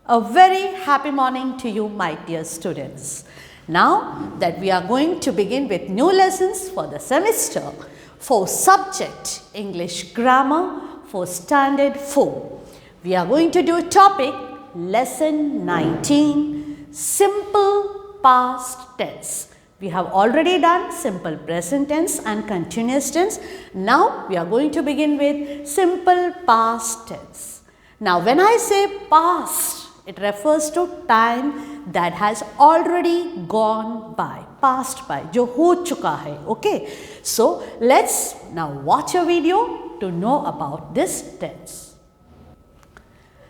A very happy morning to you, my dear students. Now that we are going to begin with new lessons for the semester for subject English Grammar for Standard 4. We are going to do topic lesson 19, simple past tense. We have already done simple present tense and continuous tense. Now we are going to begin with simple past tense. Now when I say past, it refers to time that has already gone by, passed by, जो हो चुका है, okay? So let's now watch a video to know about this tense.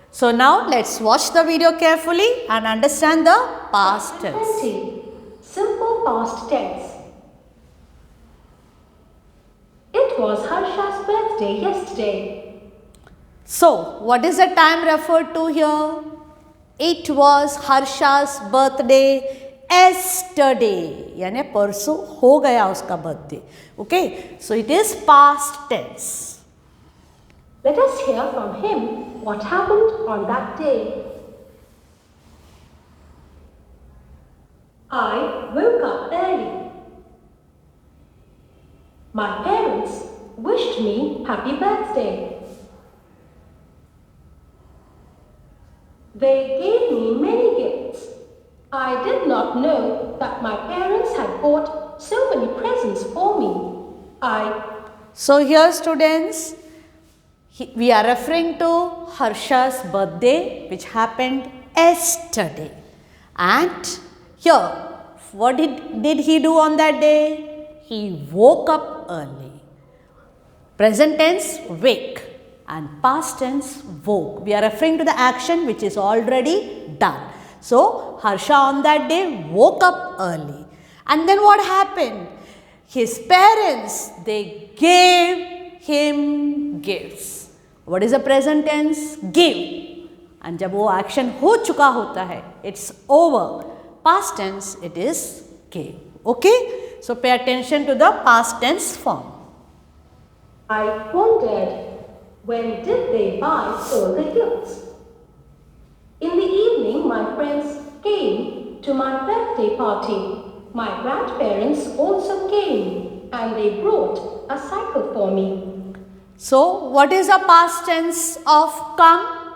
So now let's watch the video carefully and understand the past tense. 20. Simple past tense. It was Harsha's birthday yesterday. So what is the time referred to here? It was Harsha's birthday yesterday. यानी परसों हो गया उसका birthday. Okay, so it is past tense. Let us hear from him what happened on that day. I woke up early. My parents wished me happy birthday. They gave me many gifts. I did not know that my parents had bought so many presents for me. So here students, we are referring to Harsha's birthday which happened yesterday. And here, what did he do on that day? He woke up early. Present tense, wake. And past tense, woke. We are referring to the action which is already done. So, Harsha on that day woke up early. And then what happened? His parents, they gave him gifts. What is the present tense? Give. And जब वो action हो चुका होता है, it's over. Past tense, it is gave. Okay? So, pay attention to the past tense form. I wondered, when did they buy all the gifts? In the evening, my friends came to my birthday party. My grandparents also came and they brought a cycle for me. So, what is the past tense of come?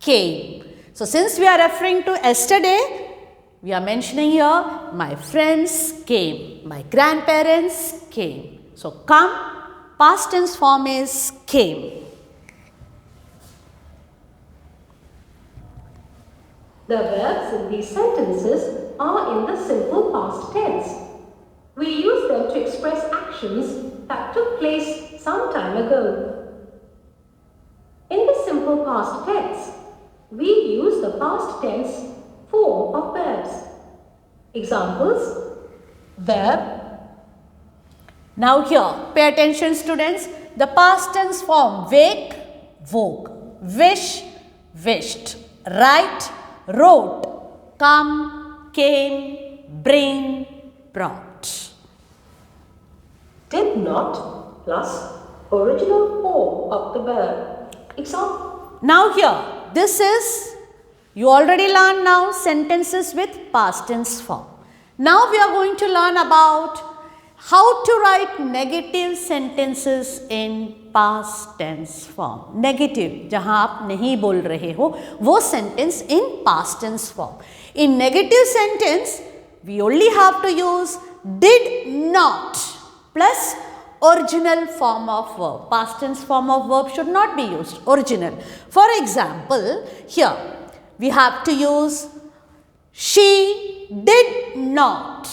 Came. So, since we are referring to yesterday, we are mentioning here my friends came, my grandparents came. So, come. Past tense form is came. The verbs in these sentences are in the simple past tense. We use them to express actions that took place some time ago. In the simple past tense, we use the past tense form of verbs. Examples: verb. Now here, pay attention students, the past tense form wake, woke, wish, wished, write, wrote, come, came, bring, brought. Did not plus original form of the verb. Example. Now here, this is, you already learned now sentences with past tense form. Now we are going to learn about how to write negative sentences in past tense form. Negative, जहाँ आप नहीं बोल रहे हो, वो sentence in past tense form. In negative sentence, we only have to use did not plus original form of verb. Past tense form of verb should not be used, original. For example, here we have to use she did not.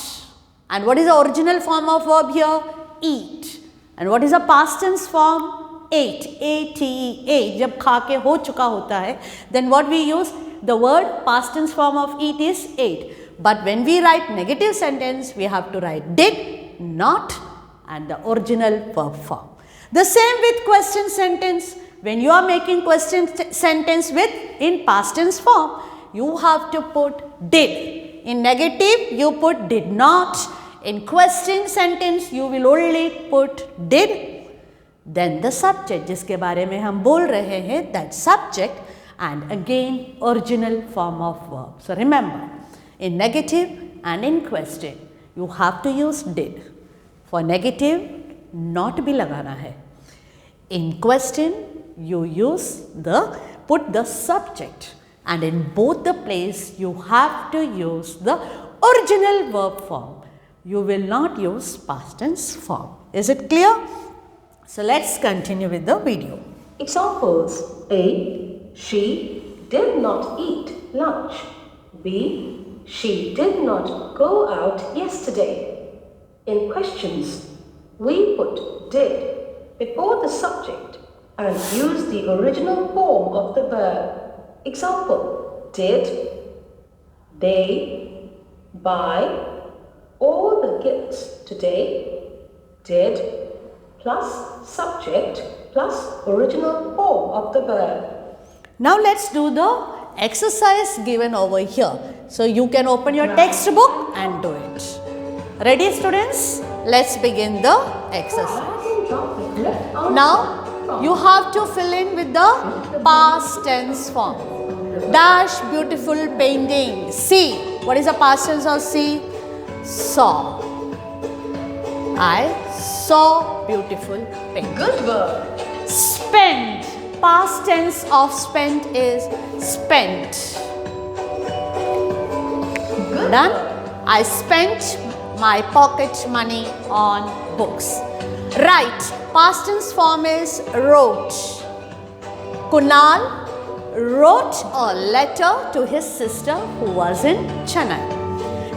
And what is the original form of verb here? Eat. And what is the past tense form? Ate. A-T-E. Ate. जब खा के हो चुका होता है, then what we use? The word past tense form of eat is ate. But when we write negative sentence, we have to write did, not, and the original verb form. The same with question sentence. When you are making question sentence with in past tense form, you have to put did. In negative, you put did not. In question sentence, you will only put did. Then the subject, जिसके बारे में हम बोल रहे हैं, that subject, and again original form of verb. So remember, in negative and in question, you have to use did. For negative, not भी लगाना है. In question, you put the subject, and in both the place, you have to use the original verb form. You will not use past tense form. Is it clear? So let's continue with the video. Examples. A. She did not eat lunch. B. She did not go out yesterday. In questions, we put did before the subject and use the original form of the verb. Example. Did, they, buy all the gifts today. Did plus subject plus original form of the verb. Now let's do the exercise given over here. So you can open your textbook and do it. Ready, students? Let's begin the exercise. Now you have to fill in with the past tense form. Dash beautiful painting. See. What is the past tense of see? Saw. I saw beautiful painting. Good verb. Spend. Past tense of spent is spent. Good Done? verb. I spent my pocket money on books. Write. Past tense form is wrote. Kunal wrote a letter to his sister who was in Chennai.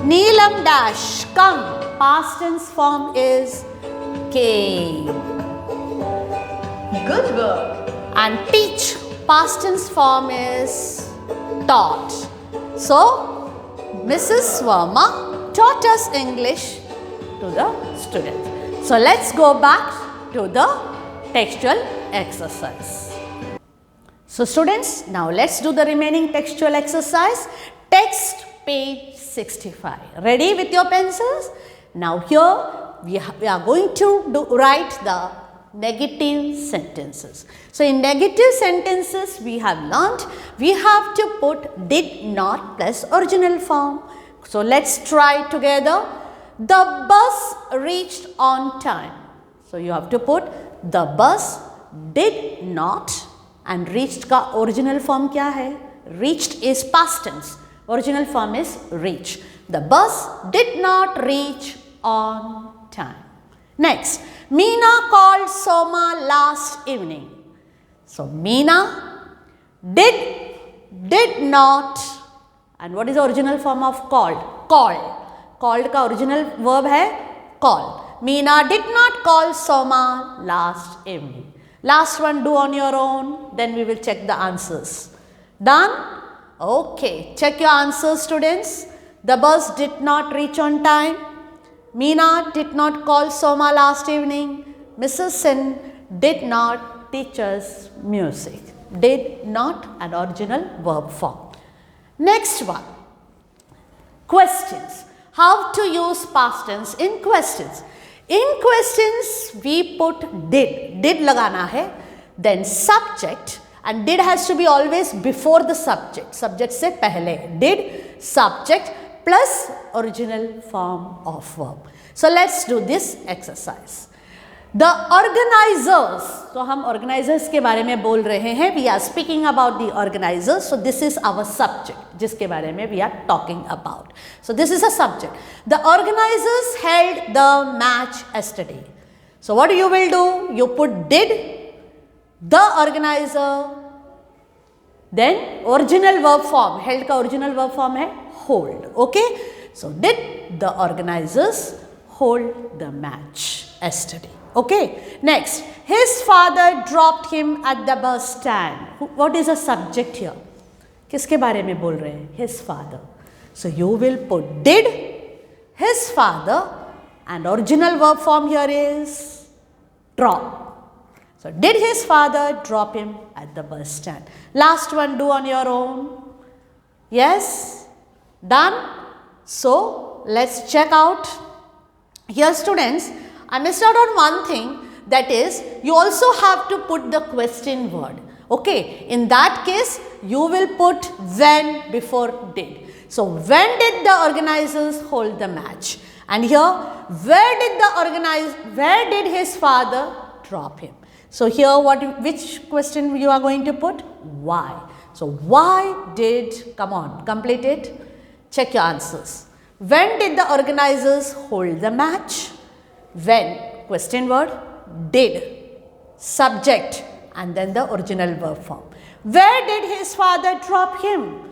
Neelam dash come. Past tense form is came. Good verb. And teach, past tense form is taught. So, Mrs. Verma taught us English to the students. So, let's go back to the textual exercise. So, students, now let's do the remaining textual exercise. Text page 65. Ready with your pencils? Now, here we are going to write the negative sentences. So, in negative sentences we have learnt we have to put did not plus original form. So, let's try together. The bus reached on time. So, you have to put the bus did not and reached का original form क्या है? Reached is past tense. Original form is reach. The bus did not reach on time. Next, Meena called Soma last evening. So, Meena did not, and what is the original form of called? Called. Called का original verb है call. Meena did not call Soma last evening. Last one do on your own, then we will check the answers. Done? Okay, check your answers, students. The bus did not reach on time. Meena did not call Soma last evening. Mrs. Sen did not teach us music. Did not an original verb form. Next one. Questions. How to use past tense in questions. In questions we put did. Did लगाना है. Then subject. And did has to be always before the subject. Subject से पहले. Did, subject plus original form of verb. So, let's do this exercise. The organizers. तो हम organizers के बारे में बोल रहे हैं. We are speaking about the organizers. So, this is our subject जिसके बारे में we are talking about. So, this is a subject. The organizers held the match yesterday. So, what you will do? You put did, the organizer, then original verb form. Held का original verb form है hold. Okay. So, did the organizers hold the match yesterday? Okay. Next, his father dropped him at the bus stand. What is the subject here? किसके बारे में बोल रहे हैं? His father. So, you will put did, his father, and original verb form here is drop. So, did his father drop him at the bus stand? Last one do on your own. Yes? Done? So, let's check out. Here students, I missed out on one thing, that is you also have to put the question word. Okay, in that case you will put when before did. So, when did the organizers hold the match? And here, where did his father drop him? So, here which question you are going to put? Why. So, why did, come on, complete it. Check your answers. When did the organizers hold the match? When, question word, did, subject, and then the original verb form. Where did his father drop him?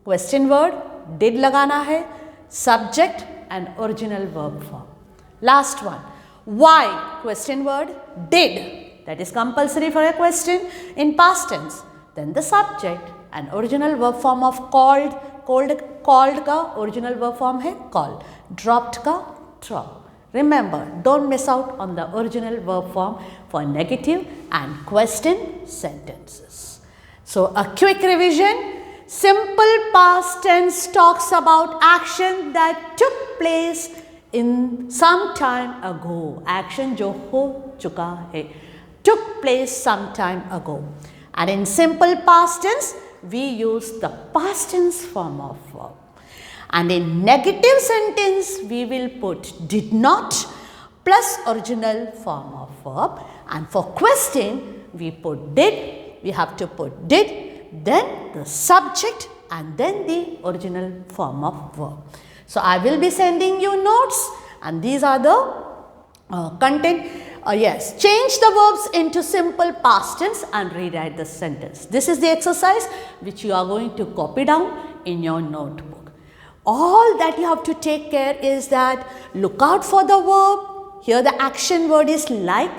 Question word, did lagana hai, subject and original verb form. Last one, why? Question word, did. That is compulsory for a question in past tense. Then the subject and original verb form of called ka original verb form hai called, dropped ka drop. Remember, don't miss out on the original verb form for negative and question sentences. So, a quick revision. Simple past tense talks about action that took place in some time ago. Action jo ho chuka hai, took place some time ago. And in simple past tense, we use the past tense form of verb. And in negative sentence, we will put did not plus original form of verb. And for question, we put did, we have to put did, then the subject and then the original form of verb. So, I will be sending you notes and these are the content. Yes, change the verbs into simple past tense and rewrite the sentence. This is the exercise which you are going to copy down in your notebook. All that you have to take care is that look out for the verb. Here the action word is like,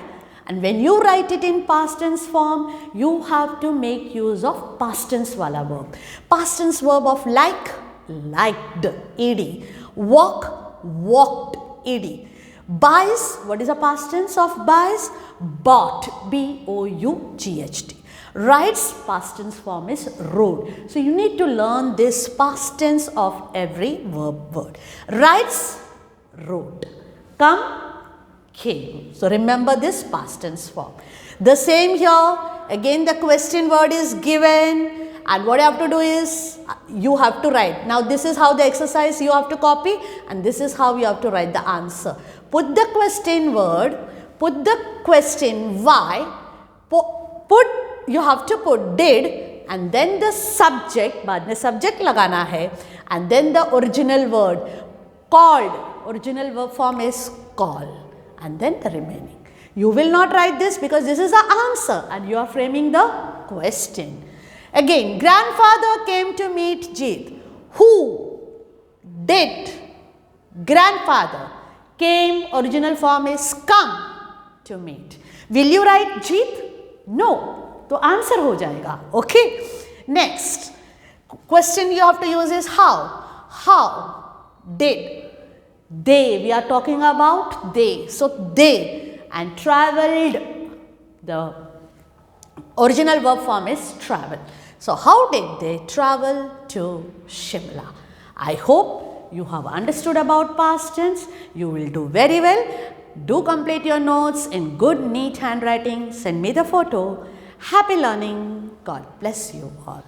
and when you write it in past tense form, you have to make use of past tense wala verb. Past tense verb of like, liked, ed. Walk, walked, ed. Buys, what is the past tense of buys? Bought, B-O-U-G-H-T. Rides, past tense form is rode. So, you need to learn this past tense of every verb word. Rides, rode. Come, came. So, remember this past tense form. The same here, again the question word is given and what you have to do is you have to write. Now, this is how the exercise you have to copy and this is how you have to write the answer. Put the question word, put the question why, you have to put did and then the subject, बाद में subject लगाना है and then the original word called, original verb form is call and then the remaining. You will not write this because this is the answer and you are framing the question. Again, grandfather came to meet Jeet. Who did? Grandfather came, original form is come to meet. Will you write Jeet? No. तो answer हो जाएगा. Okay. Next question you have to use is how did they, we are talking about they, so they and traveled, the original verb form is travel. So, how did they travel to Shimla? I hope you have understood about past tense. You will do very well. Do complete your notes in good neat handwriting. Send me the photo. Happy learning. God bless you all.